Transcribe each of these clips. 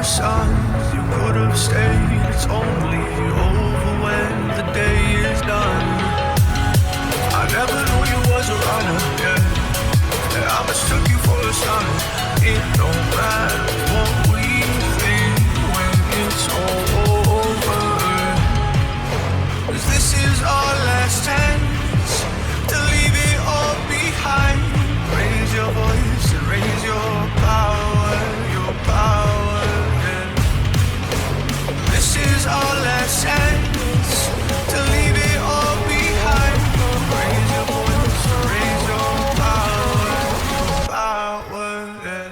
the sun, you could have stayed. It's only over when the day is done. I never knew you was a runner, yeah. I mistook you for a son. It don't matter what we think when it's all over. 'Cause this is our last chance to leave it all behind. Raise your voice and raise your power, yeah. This is our last chance to leave it all behind. Raise your voice, raise your power, yeah.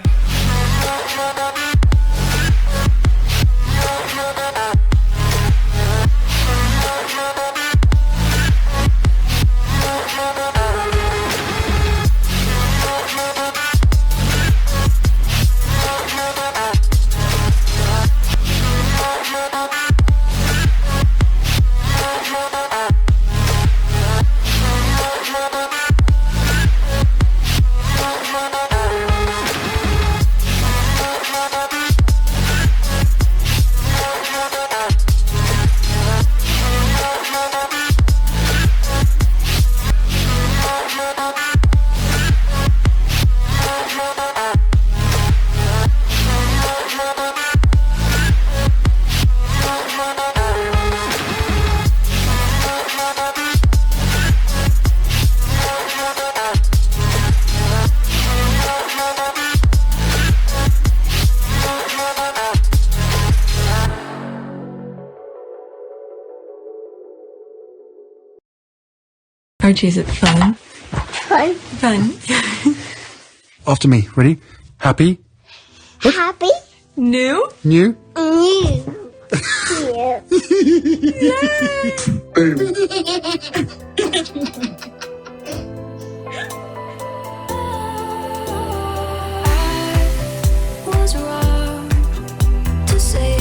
Archie, is it fun? Fun. Fun. After me. Ready? Happy? Happy. New? New? New. Boom. Was wrong to say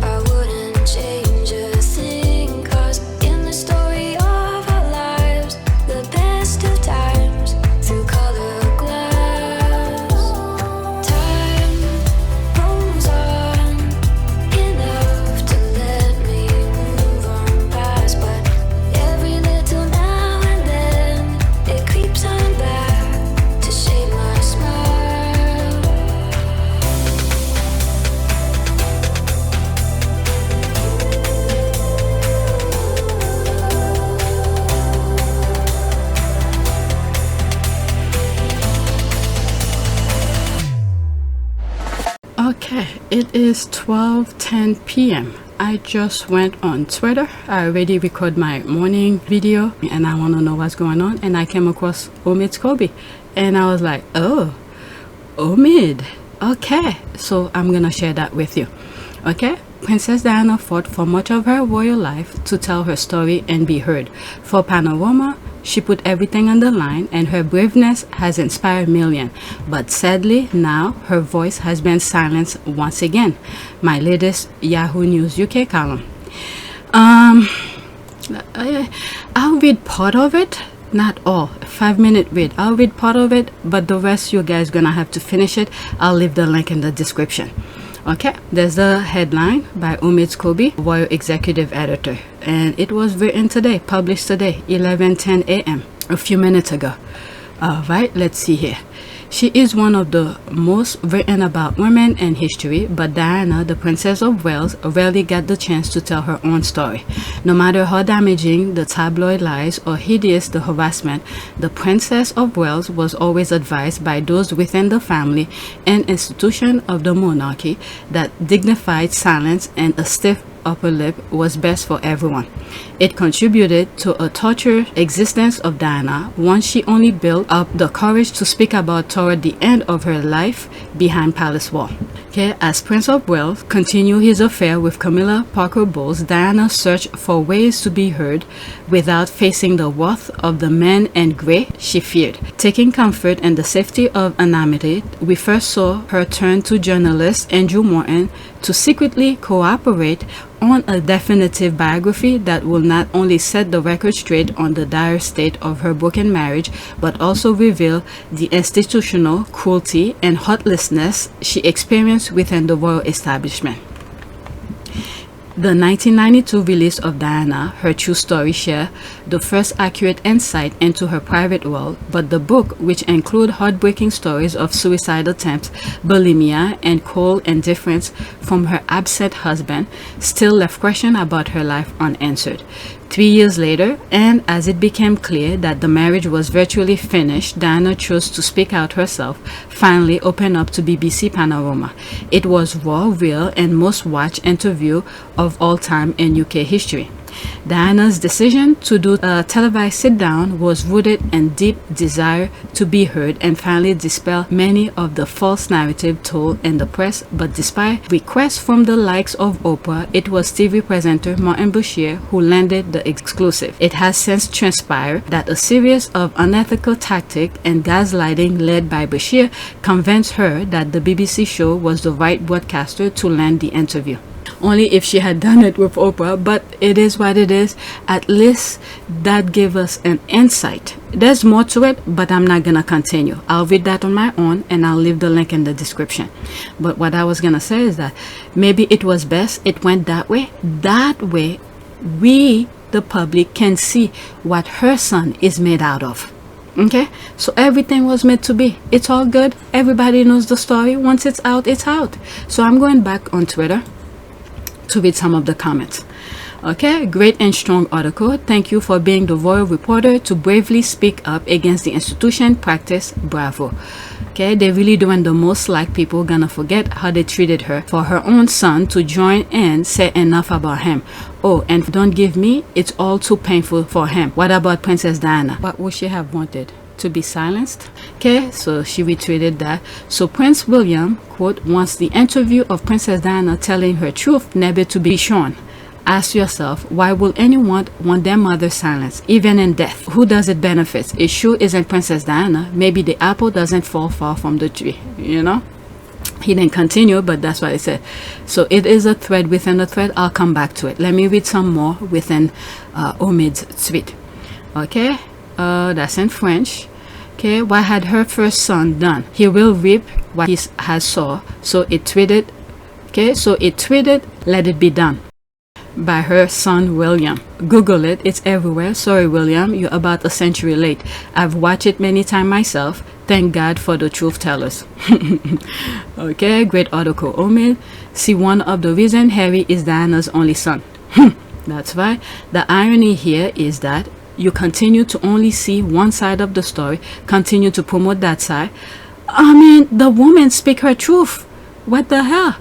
I wouldn't change a thing, 'cause in the story of our lives, the best of times through color glass, time rolls on enough to let me move on past, but every little now and then it creeps on back to shape my smile. Okay, it is 12:10 p.m. I just went on Twitter. I already recorded my morning video and I want to know what's going on, and I came across Omid's Kobe and I was like, oh, Omid. Okay, so I'm gonna share that with you. Okay, Princess Diana fought for much of her royal life to tell her story and be heard. For Panorama, she put everything on the line and her braveness has inspired millions. But sadly, now her voice has been silenced once again. My latest Yahoo News UK column. I'll read part of it, not all. 5-minute read. I'll read part of it, but the rest you guys gonna have to finish it. I'll leave the link in the description. Okay, there's the headline by Omid Kobe, Royal Executive Editor, and it was written today, published today, 11:10 a.m. a few minutes ago. All right, let's see here. She is one of the most written about women in history, but Diana, the Princess of Wales, rarely got the chance to tell her own story. No matter how damaging the tabloid lies or hideous the harassment, the Princess of Wales was always advised by those within the family and institution of the monarchy that dignified silence and a stiff upper lip was best for everyone. It contributed to a tortured existence of Diana, one she only built up the courage to speak about toward the end of her life behind Palace Wall. Okay, as Prince of Wales continued his affair with Camilla Parker Bowles, Diana searched for ways to be heard without facing the wrath of the men in grey she feared. Taking comfort in the safety of anonymity, we first saw her turn to journalist Andrew Morton to secretly cooperate on a definitive biography that will not only set the record straight on the dire state of her broken marriage, but also reveal the institutional cruelty and heartlessness she experienced within the royal establishment. The 1992 release of Diana, Her True Story, share the first accurate insight into her private world, but the book, which include heartbreaking stories of suicide attempts, bulimia, and cold indifference from her absent husband, still left questions about her life unanswered. 3 years later, and as it became clear that the marriage was virtually finished, Diana chose to speak out herself, finally open up to BBC Panorama. It was raw, real, and most watched interview of all time in UK history. Diana's decision to do a televised sit-down was rooted in deep desire to be heard and finally dispel many of the false narrative told in the press, but despite requests from the likes of Oprah, it was TV presenter Martin Bashir who landed the exclusive. It has since transpired that a series of unethical tactics and gaslighting led by Bashir convinced her that the BBC show was the right broadcaster to land the interview. Only if she had done it with Oprah, but it is what it is. At least that gave us an insight. There's more to it, but I'm not gonna continue. I'll read that on my own and I'll leave the link in the description. But what I was gonna say is that maybe it was best it went that way. That way we, the public, can see what her son is made out of. Okay, so everything was meant to be. It's all good. Everybody knows the story. Once it's out, it's out. So I'm going back on Twitter to read some of the comments. Okay, great and strong article. Thank you for being the royal reporter to bravely speak up against the institution practice. Bravo. Okay, they're really doing the most, like people gonna forget how they treated her for her own son to join and say enough about him. Oh, and don't give me, it's all too painful for him. What about Princess Diana? What would she have wanted? To be silenced? Okay, so she retweeted that. So Prince William, quote, wants the interview of Princess Diana telling her truth never to be shown. Ask yourself, why will anyone want their mother silenced, even in death? Who does it benefit? It sure isn't Princess Diana. Maybe the apple doesn't fall far from the tree, you know? He didn't continue, but that's what I said. So it is a thread within a thread. I'll come back to it. Let me read some more within Omid's tweet. Okay, that's in French. Okay, what had her first son done? He will reap what he has sown. So it tweeted, okay, so it tweeted, let it be done, by her son William. Google it, it's everywhere. Sorry William, you're about a century late. I've watched it many times myself. Thank God for the truth tellers. Okay, great article, Omid. See, one of the reasons Harry is Diana's only son. That's right. The irony here is that you continue to only see one side of the story, continue to promote that side. I mean, the woman speak her truth. What the hell?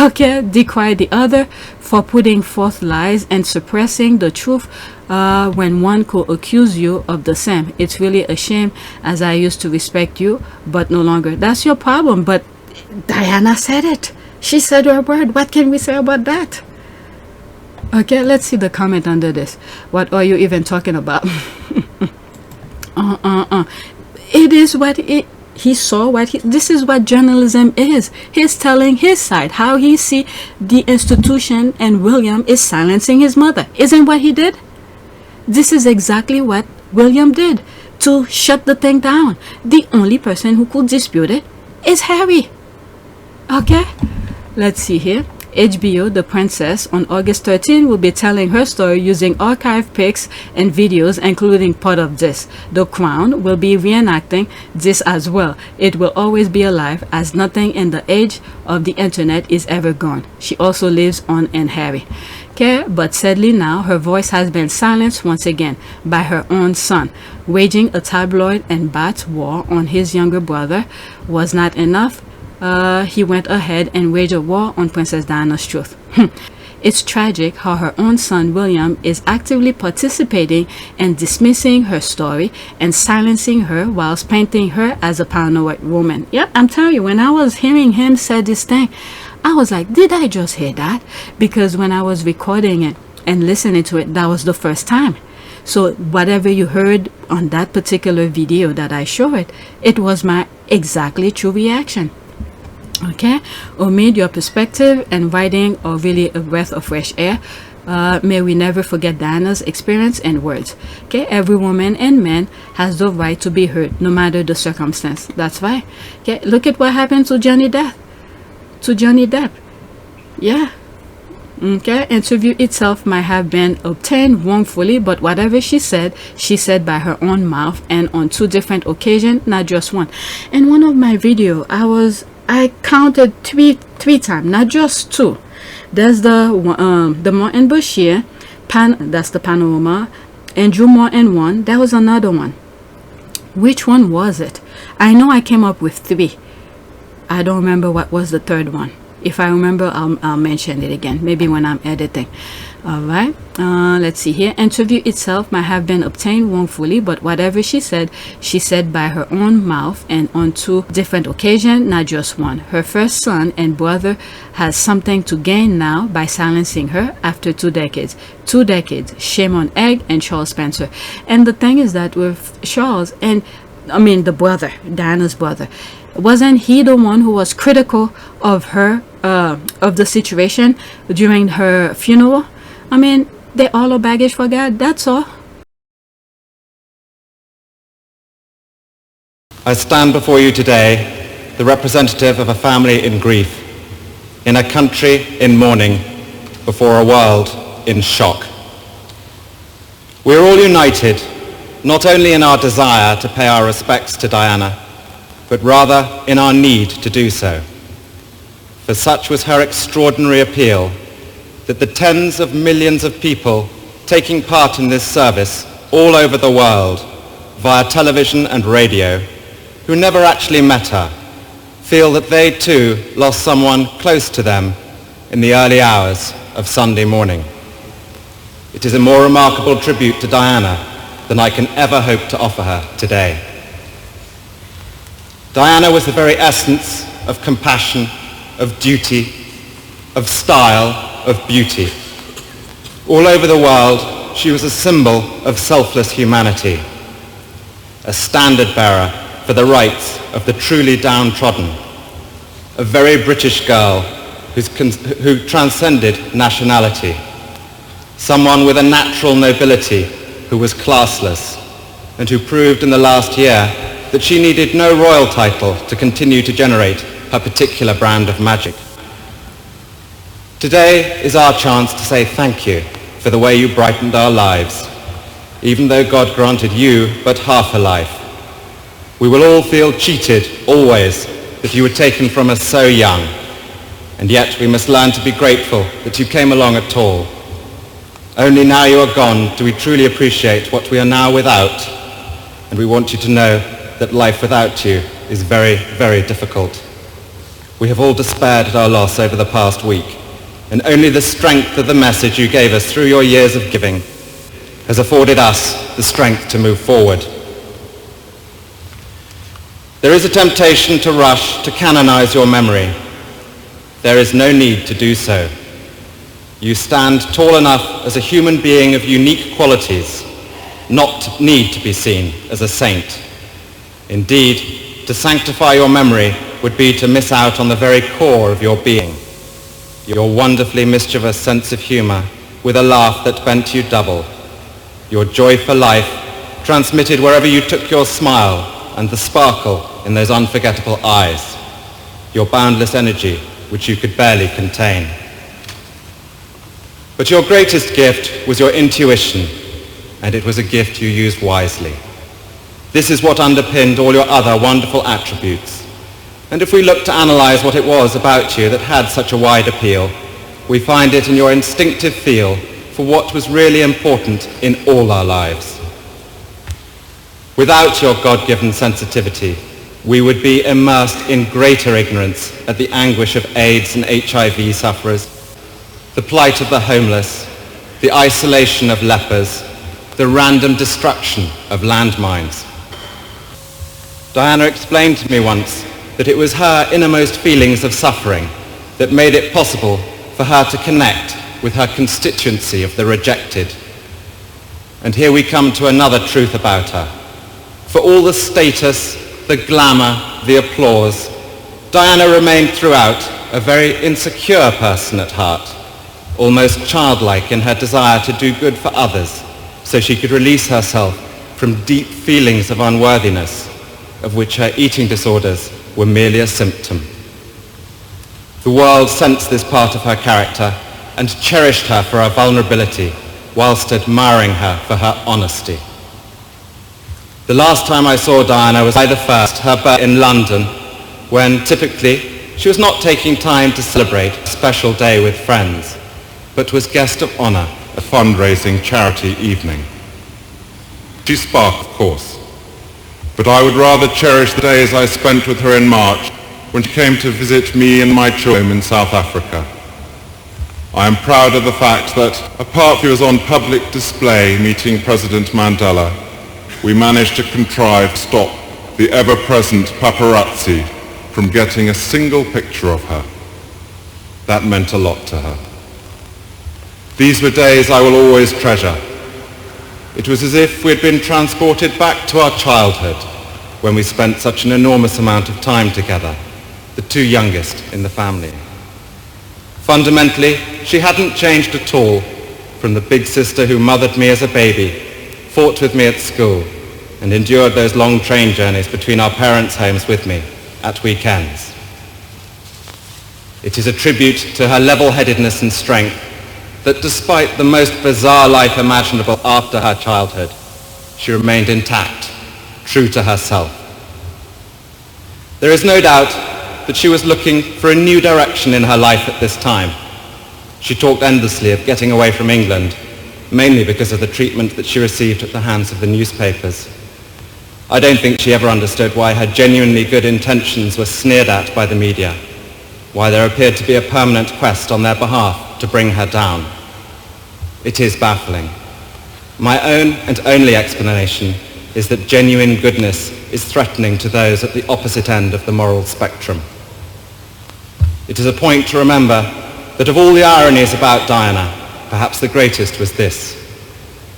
Okay, decry the other for putting forth lies and suppressing the truth when one could accuse you of the same. It's really a shame, as I used to respect you, but no longer. That's your problem, but Diana said it. She said her word. What can we say about that? Okay, let's see the comment under this. What are you even talking about? It is what he saw. This is what journalism is. He's telling his side, how he see the institution, and William is silencing his mother. Isn't what he did? This is exactly what William did to shut the thing down. The only person who could dispute it is Harry. Okay, let's see here. HBO, The Princess, on August 13 will be telling her story using archive pics and videos, including part of this. The Crown will be reenacting this as well. It will always be alive, as nothing in the age of the internet is ever gone. She also lives on in Harry. Okay, but sadly now her voice has been silenced once again by her own son. Waging a tabloid and bat war on his younger brother was not enough. He went ahead and waged a war on Princess Diana's truth. It's tragic how her own son William is actively participating in dismissing her story and silencing her whilst painting her as a paranoid woman. Yep, I'm telling you, when I was hearing him say this thing, I was like, did I just hear that? Because when I was recording it and listening to it, that was the first time. So whatever you heard on that particular video that I showed, it was my exactly true reaction. Okay, omit your perspective, and writing are really a breath of fresh air. May we never forget Diana's experience and words. Okay, every woman and man has the right to be heard, no matter the circumstance. That's why. Okay, look at what happened to Johnny Depp. Yeah. Okay, interview itself might have been obtained wrongfully, but whatever she said by her own mouth and on 2 different occasions, not just one. In one of my video, I counted three times, not just 2. There's the Martin Bashir, that's the panorama, Andrew Martin one. That was another one. Which one was it? I know I came up with 3. I don't remember what was the third one. If I remember, I'll mention it again, maybe when I'm editing. All right, let's see here. Interview itself might have been obtained wrongfully, but whatever she said by her own mouth and on 2 different occasions, not just one. Her first son and brother has something to gain now by silencing her after 2 decades. 2 decades. Shame on Egg and Charles Spencer. And the thing is that with Charles, and I mean the brother, Diana's brother, wasn't he the one who was critical of her, of the situation during her funeral? I mean, they all are baggage for God, that's all. I stand before you today, the representative of a family in grief, in a country in mourning, before a world in shock. We are all united, not only in our desire to pay our respects to Diana, but rather in our need to do so. For such was her extraordinary appeal that the tens of millions of people taking part in this service all over the world via television and radio, who never actually met her, feel that they too lost someone close to them in the early hours of Sunday morning. It is a more remarkable tribute to Diana than I can ever hope to offer her today. Diana was the very essence of compassion, of duty, of style, of beauty. All over the world, she was a symbol of selfless humanity, a standard bearer for the rights of the truly downtrodden, a very British girl who transcended nationality, someone with a natural nobility who was classless, and who proved in the last year that she needed no royal title to continue to generate her particular brand of magic. Today is our chance to say thank you for the way you brightened our lives, even though God granted you but half a life. We will all feel cheated, always, that you were taken from us so young, and yet we must learn to be grateful that you came along at all. Only now you are gone do we truly appreciate what we are now without, and we want you to know that life without you is very, very difficult. We have all despaired at our loss over the past week, and only the strength of the message you gave us through your years of giving has afforded us the strength to move forward. There is a temptation to rush to canonize your memory. There is no need to do so. You stand tall enough as a human being of unique qualities, not to need to be seen as a saint. Indeed, to sanctify your memory would be to miss out on the very core of your being. Your wonderfully mischievous sense of humor with a laugh that bent you double. Your joy for life transmitted wherever you took your smile and the sparkle in those unforgettable eyes. Your boundless energy which you could barely contain. But your greatest gift was your intuition, and it was a gift you used wisely. This is what underpinned all your other wonderful attributes. And if we look to analyze what it was about you that had such a wide appeal, we find it in your instinctive feel for what was really important in all our lives. Without your God-given sensitivity, we would be immersed in greater ignorance at the anguish of AIDS and HIV sufferers, the plight of the homeless, the isolation of lepers, the random destruction of landmines. Diana explained to me once that it was her innermost feelings of suffering that made it possible for her to connect with her constituency of the rejected. And here we come to another truth about her. For all the status, the glamour, the applause, Diana remained throughout a very insecure person at heart, almost childlike in her desire to do good for others so she could release herself from deep feelings of unworthiness, of which her eating disorders were merely a symptom. The world sensed this part of her character and cherished her for her vulnerability, whilst admiring her for her honesty. The last time I saw Diana was July the 1st, her birthday in London, when typically she was not taking time to celebrate a special day with friends, but was guest of honour at a fundraising charity evening. She sparked, of course, but I would rather cherish the days I spent with her in March when she came to visit me and my children in South Africa. I am proud of the fact that, apart from she was on public display meeting President Mandela, we managed to contrive to stop the ever-present paparazzi from getting a single picture of her. That meant a lot to her. These were days I will always treasure. It was as if we had been transported back to our childhood, when we spent such an enormous amount of time together, the two youngest in the family. Fundamentally, she hadn't changed at all from the big sister who mothered me as a baby, fought with me at school, and endured those long train journeys between our parents' homes with me at weekends. It is a tribute to her level-headedness and strength that despite the most bizarre life imaginable after her childhood, she remained intact, true to herself. There is no doubt that she was looking for a new direction in her life at this time. She talked endlessly of getting away from England, mainly because of the treatment that she received at the hands of the newspapers. I don't think she ever understood why her genuinely good intentions were sneered at by the media, why there appeared to be a permanent quest on their behalf to bring her down. It is baffling. My own and only explanation is that genuine goodness is threatening to those at the opposite end of the moral spectrum. It is a point to remember that of all the ironies about Diana, perhaps the greatest was this.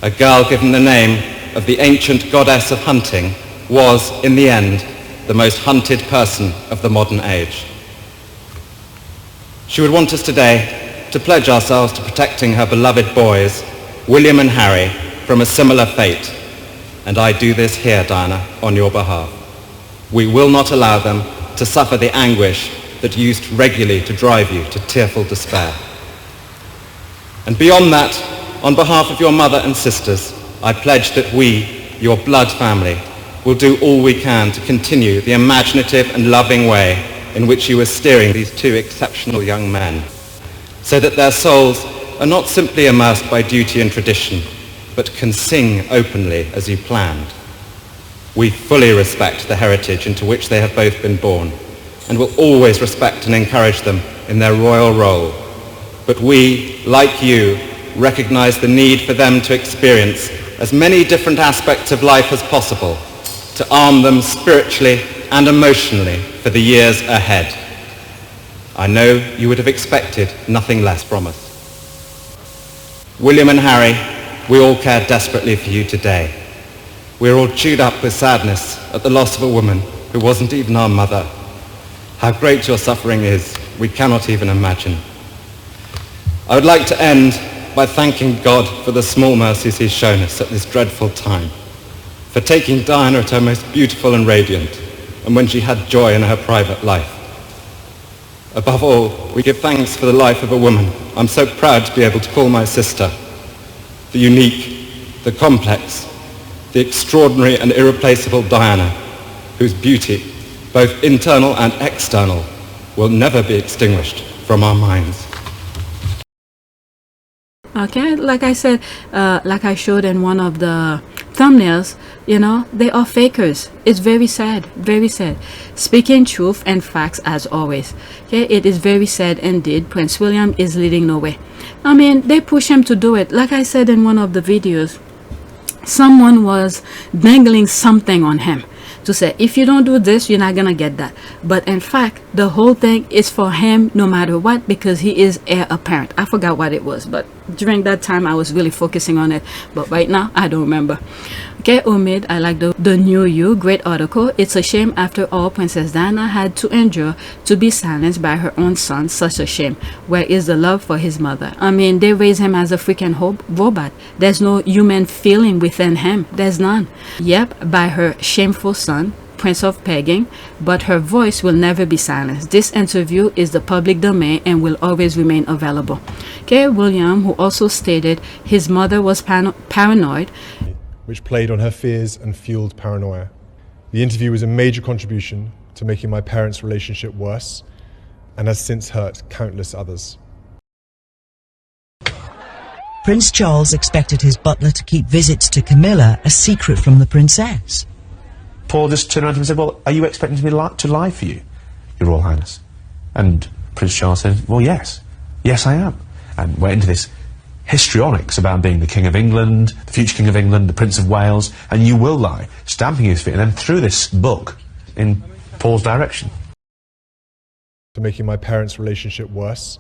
A girl given the name of the ancient goddess of hunting was, in the end, the most hunted person of the modern age. She would want us today to pledge ourselves to protecting her beloved boys, William and Harry, from a similar fate. And I do this here, Diana, on your behalf. We will not allow them to suffer the anguish that used regularly to drive you to tearful despair. And beyond that, on behalf of your mother and sisters, I pledge that we, your blood family, will do all we can to continue the imaginative and loving way in which you were steering these two exceptional young men, so that their souls are not simply immersed by duty and tradition, but can sing openly as you planned. We fully respect the heritage into which they have both been born, and will always respect and encourage them in their royal role. But we, like you, recognize the need for them to experience as many different aspects of life as possible, to arm them spiritually and emotionally for the years ahead. I know you would have expected nothing less from us. William and Harry, we all care desperately for you today. We're all chewed up with sadness at the loss of a woman who wasn't even our mother. How great your suffering is, we cannot even imagine. I would like to end by thanking God for the small mercies he's shown us at this dreadful time, for taking Diana at her most beautiful and radiant, and when she had joy in her private life. Above all, we give thanks for the life of a woman I'm so proud to be able to call my sister, the unique, the complex, the extraordinary and irreplaceable Diana, whose beauty, both internal and external, will never be extinguished from our minds. Okay, like I said, like I showed in one of the thumbnails, you know, they are fakers. It's very sad, very sad. Speaking truth and facts as always. Okay, it is very sad indeed. Prince William is leading nowhere. I mean, they push him to do it. Like I said in one of the videos, someone was dangling something on him to say, if you don't do this, you're not gonna get that. But in fact, the whole thing is for him no matter what, because he is heir apparent. I forgot what it was, but during that time I was really focusing on it, but right now I don't remember. Okay, Omid, I like the New You, great article. It's a shame after all Princess Diana had to endure to be silenced by her own son. Such a shame. Where is the love for his mother? I mean, they raise him as a freaking robot. There's no human feeling within him. There's none. Yep, by her shameful son, Prince of Pegging, but her voice will never be silenced. This interview is the public domain and will always remain available. Okay, William, who also stated his mother was paranoid, which played on her fears and fueled paranoia. The interview was a major contribution to making my parents' relationship worse and has since hurt countless others. Prince Charles expected his butler to keep visits to Camilla a secret from the princess. Paul just turned around to him and said, well, are you expecting me to lie for you, Your Royal Highness? And Prince Charles said, well, yes. Yes, I am. And went into this histrionics about being the King of England, the future King of England, the Prince of Wales, and you will lie, stamping his feet, and then threw this book in Paul's direction. To making my parents' relationship worse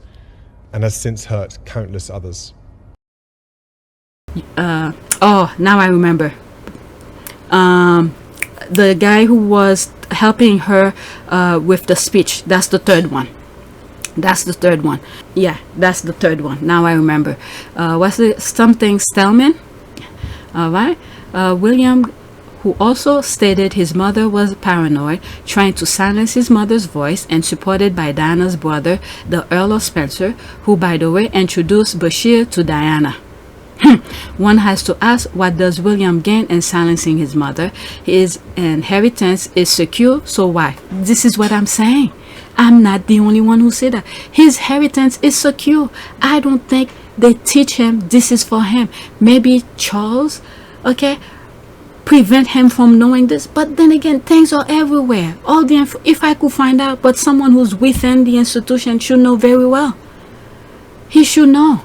and has since hurt countless others. Oh, now I remember. The guy who was helping her with the speech, that's the third one. That's the third one. Yeah, that's the third one. Now I remember. Was it something Stillman? Alright. William, who also stated his mother was paranoid, trying to silence his mother's voice, and supported by Diana's brother, the Earl of Spencer, who, by the way, introduced Bashir to Diana. One has to ask, what does William gain in silencing his mother? His inheritance is secure, so why? This is what I'm saying. I'm not the only one who said that. His inheritance is secure. I don't think they teach him this is for him. Maybe Charles, okay, prevent him from knowing this. But then again, things are everywhere. All the if I could find out, but someone who's within the institution should know very well. He should know.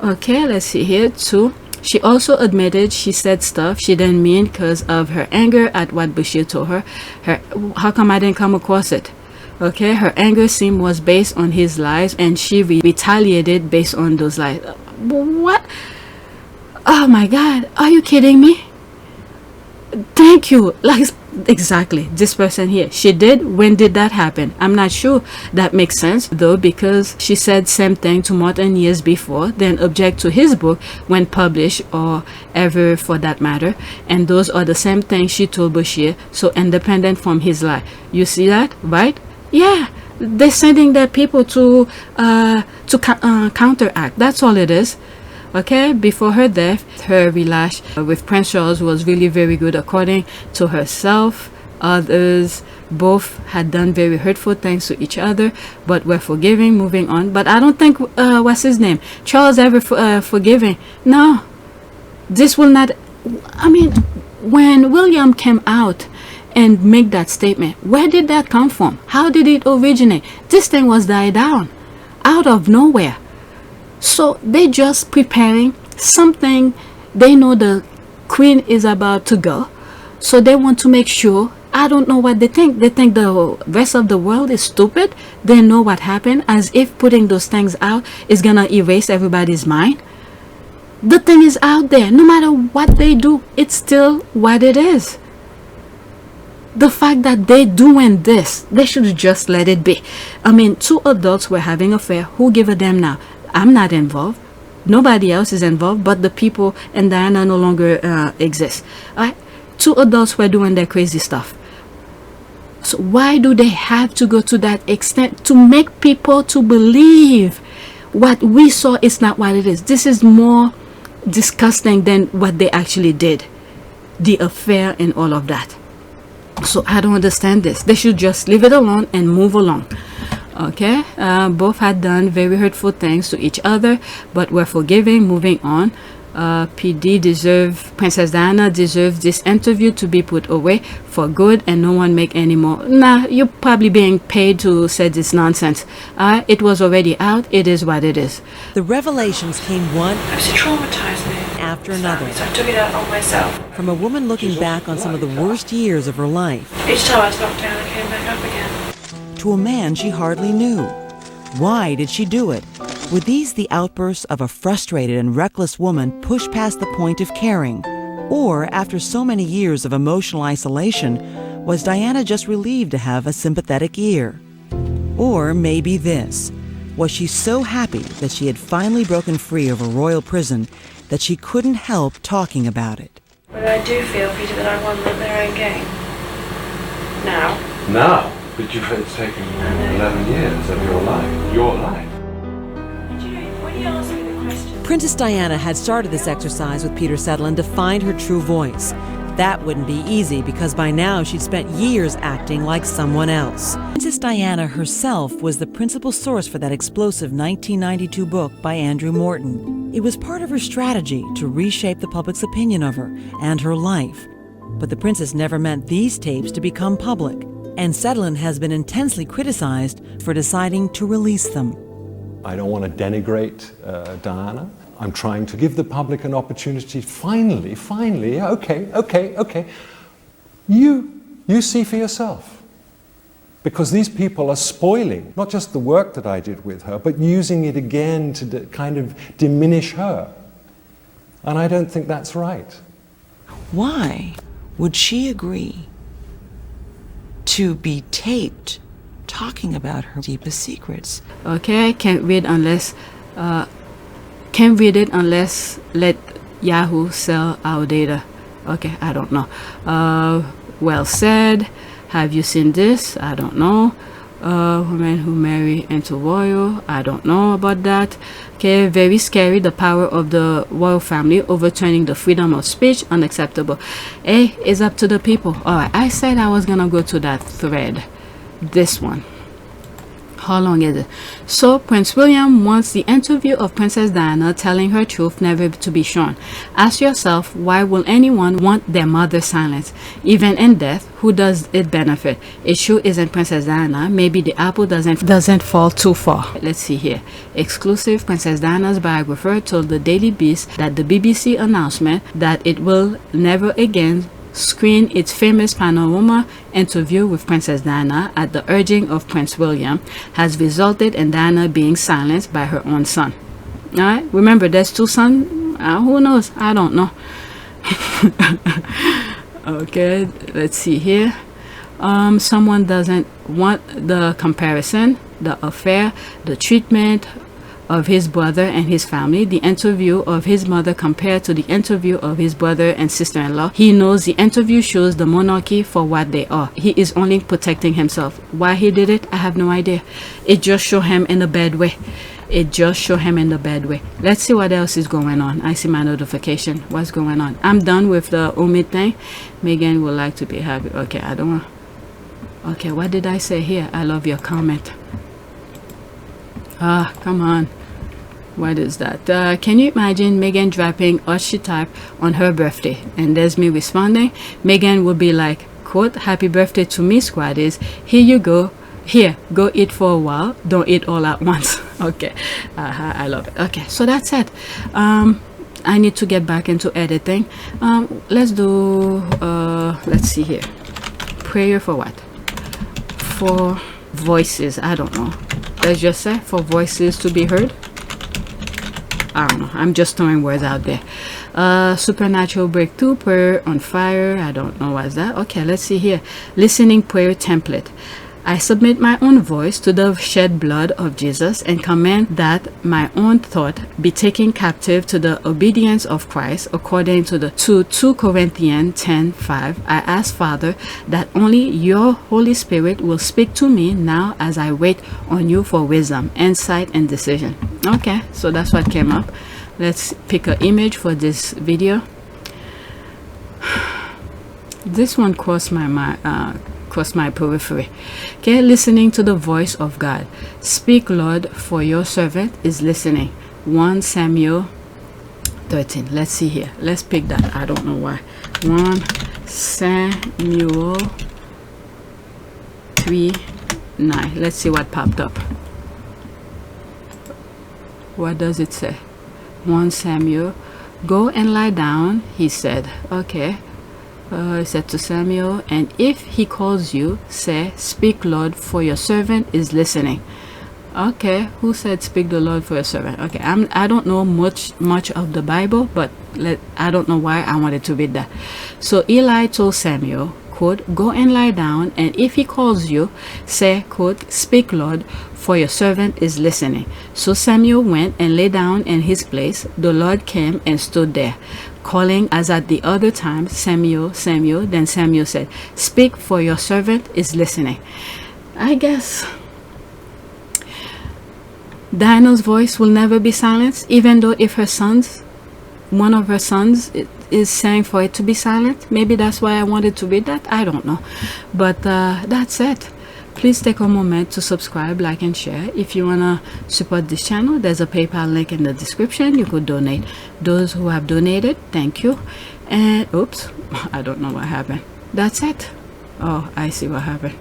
Okay, let's see here too. She also admitted she said stuff she didn't mean because of her anger at what Bashir told her. How come I didn't come across it? Okay, her anger seemed was based on his lies, and she retaliated based on those lies. What? Oh my God, are you kidding me? Thank you. Like, exactly, this person here, she did. When did that happen? I'm not sure. That makes sense though, because she said same thing to Martin years before, then object to his book when published, or ever for that matter, and those are the same things she told Bashir, so independent from his lie. You see that, right? Yeah, they're sending their people to counteract. That's all it is. Okay, before her death, her relationship with Prince Charles was really very good according to herself. Others both had done very hurtful things to each other, but were forgiving, moving on. But I don't think, what's his name, Charles ever forgiving. No, this will not. I mean, when William came out and make that statement, where did that come from? How did it originate? This thing was died down out of nowhere. So they just preparing something. They know the queen is about to go, so they want to make sure. I don't know what they think. They think the rest of the world is stupid. They know what happened, as if putting those things out is gonna erase everybody's mind. The thing is out there. No matter what they do, it's still what it is. The fact that they doing this, they should just let it be. I mean, two adults were having an affair. Who give a damn now? I'm not involved. Nobody else is involved, but the people and Diana no longer exist. Two adults were doing their crazy stuff. So why do they have to go to that extent to make people to believe what we saw is not what it is? This is more disgusting than what they actually did. The affair and all of that. So I don't understand this. They should just leave it alone and move along. Okay, both had done very hurtful things to each other, but were forgiving, moving on. Princess Diana deserves this interview to be put away for good, and no one make any more. Nah, you're probably being paid to say this nonsense. It was already out. It is what it is. The revelations came one It traumatized me after another. So I took it out on myself. From a woman looking back on some of the worst years of her life, Each time I was knocked down, I came back up again. to a man she hardly knew. Why did she do it? Were these the outbursts of a frustrated and reckless woman pushed past the point of caring? Or, after so many years of emotional isolation, was Diana just relieved to have a sympathetic ear? Or maybe this: was she so happy that she had finally broken free of a royal prison that she couldn't help talking about it? But I do feel, Peter, that I won their own game. Now. Now? But it's taken 11 years of your life. Your life. When you ask me the question... Princess Diana had started this exercise with Peter Sutherland to find her true voice. That wouldn't be easy because by now she'd spent years acting like someone else. Princess Diana herself was the principal source for that explosive 1992 book by Andrew Morton. It was part of her strategy to reshape the public's opinion of her and her life. But the princess never meant these tapes to become public, and Sutherland has been intensely criticized for deciding to release them. I don't want to denigrate Diana. I'm trying to give the public an opportunity, finally, okay. You see for yourself. Because these people are spoiling not just the work that I did with her, but using it again to kind of diminish her. And I don't think that's right. Why would she agree to be taped talking about her deepest secrets? Okay, can't read it unless let Yahoo sell our data. Okay, I don't know. Well said. Have you seen this? I don't know. Women who marry into royal. I don't know about that. Okay, very scary. The power of the royal family overturning the freedom of speech. Unacceptable. Hey, it's up to the people. Alright, I said I was gonna go to that thread. This one. How long is it? So Prince William wants the interview of Princess Diana telling her truth never to be shown. Ask yourself, why will anyone want their mother silenced? Even in death, who does it benefit? It sure isn't Princess Diana. Maybe the apple doesn't fall too far. Let's see here. Exclusive. Princess Diana's biographer told the Daily Beast that the BBC announcement that it will never again screen its famous panorama interview with Princess Diana at the urging of Prince William has resulted in Diana being silenced by her own son. Alright, remember there's two sons. Who knows? I don't know. Okay, let's see here. Someone doesn't want the comparison, the affair, the treatment of his brother and his family, the interview of his mother compared to the interview of his brother and sister-in-law. He knows the interview shows the monarchy for what they are. He is only protecting himself. Why he did it, I have no idea. It just showed him in a bad way. Let's see what else is going on. I see my notification. What's going on? I'm done with the Omid thing. Meghan would like to be happy. Okay, I don't want. Okay, what did I say here? I love your comment. Come on. What is that? Can you imagine Meghan dropping what she typed on her birthday? And there's me responding. Meghan would be like, quote, happy birthday to me, squaddies. Here you go. Here, go eat for a while. Don't eat all at once. Okay. I love it. Okay, so that's it. I need to get back into editing. Let's do, let's see here. Prayer for what? For voices. I don't know. Let's just say for voices to be heard. I don't know. I'm just throwing words out there. Supernatural breakthrough, prayer on fire. I don't know what's that. Okay, let's see here. Listening prayer template. I submit my own voice to the shed blood of Jesus and command that my own thought be taken captive to the obedience of Christ according to 2 Corinthians 10:5. I ask, Father, that only your Holy Spirit will speak to me now as I wait on you for wisdom, insight, and decision. Okay, so that's what came up. Let's pick an image for this video. This one crossed my mind. Cross my periphery. Okay, listening to the voice of God. Speak, Lord, for your servant is listening. 1 Samuel 13. Let's see here. Let's pick that. I don't know why. 1 Samuel 3:9. Let's see what popped up. What does it say? 1 Samuel. Go and lie down, he said. Okay. He said to Samuel, and if he calls you, say, speak, Lord, for your servant is listening. Okay, who said speak the Lord for your servant? Okay, I don't know much of the Bible, but I don't know why I wanted to read that. So Eli told Samuel, quote, go and lie down, and if he calls you, say, quote, speak Lord, for your servant is listening. So Samuel went and lay down in his place. The Lord came and stood there, calling as at the other time, Samuel, Samuel. Then Samuel said, speak, for your servant is listening. I guess Dinah's voice will never be silenced, even though if one of her sons is saying for it to be silent. Maybe that's why I wanted to read that. I don't know. But that's it. Please take a moment to subscribe, like, and share. If you want to support this channel, there's a PayPal link in the description. You could donate. Those who have donated, thank you. And oops, I don't know what happened. That's it. Oh, I see what happened.